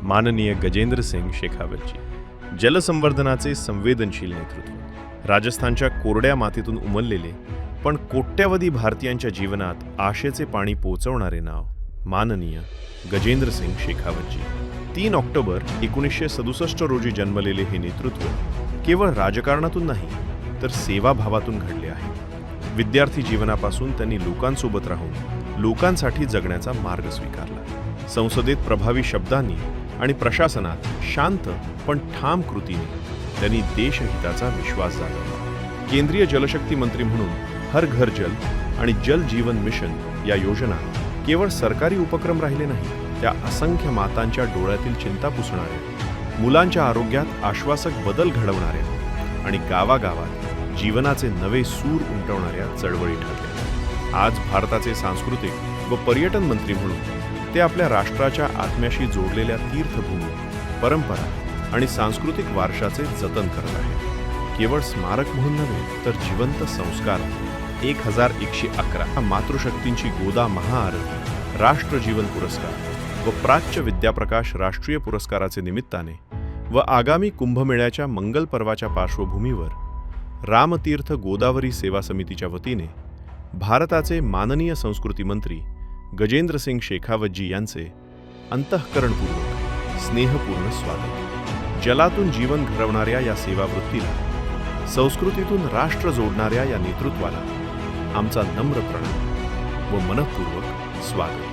माननीय गजेंद्र सिंग शेखावतजी. जलसंवर्धनाचे संवेदनशील नेतृत्व, राजस्थानच्या कोरड्या मातीतून उमललेले पण कोट्यवधी भारतीयांच्या जीवनात आशेचे पाणी पोचवणारे नाव माननीय गजेंद्र सिंग शेखावतजी. 3 ऑक्टोबर 1967 रोजी जन्मलेले हे नेतृत्व केवळ राजकारणातून नाही तर सेवाभावातून घडले आहे. विद्यार्थी जीवनापासून त्यांनी लोकांसोबत राहून लोकांसाठी जगण्याचा मार्ग स्वीकारला. संसदेत प्रभावी शब्दांनी आणि प्रशासनात शांत पण ठाम कृतीने त्यांनी देशहिताचा विश्वास जागवला. केंद्रीय जलशक्ती मंत्री म्हणून हर घर जल आणि जल जीवन मिशन या योजना केवळ सरकारी उपक्रम राहिले नाही, त्या असंख्य मातांच्या डोळ्यातील चिंता पुसणाऱ्या, मुलांच्या आरोग्यात आश्वासक बदल घडवणाऱ्या आणि गावागावात जीवनाचे नवे सूर उमटवणाऱ्या चळवळी ठरल्या. आज भारताचे सांस्कृतिक व पर्यटन मंत्री म्हणून ते आपल्या राष्ट्राच्या आत्म्याशी जोडलेल्या तीर्थभूमी, परंपरा आणि सांस्कृतिक वारशाचे जतन करत आहेत. केवळ स्मारक म्हणून नव्हे तर जिवंत संस्कार. 1111 मातृशक्तींची गोदा महाआरती, राष्ट्र जीवन पुरस्कार व प्राच्य विद्याप्रकाश राष्ट्रीय पुरस्काराचे निमित्ताने व आगामी कुंभमेळ्याच्या मंगल पर्वाच्या पार्श्वभूमीवर रामतीर्थ गोदावरी सेवा समितीच्या वतीने भारताचे माननीय संस्कृती मंत्री गजेंद्र सिंग शेखावतजी यांचे अंतःकरणपूर्वक स्नेहपूर्ण स्वागत. जलातून जीवन घडवणाऱ्या या सेवावृत्तीला, संस्कृतीतून राष्ट्र जोडणाऱ्या या नेतृत्वाला आमचा नम्र प्रणाम व मनःपूर्वक स्वागत.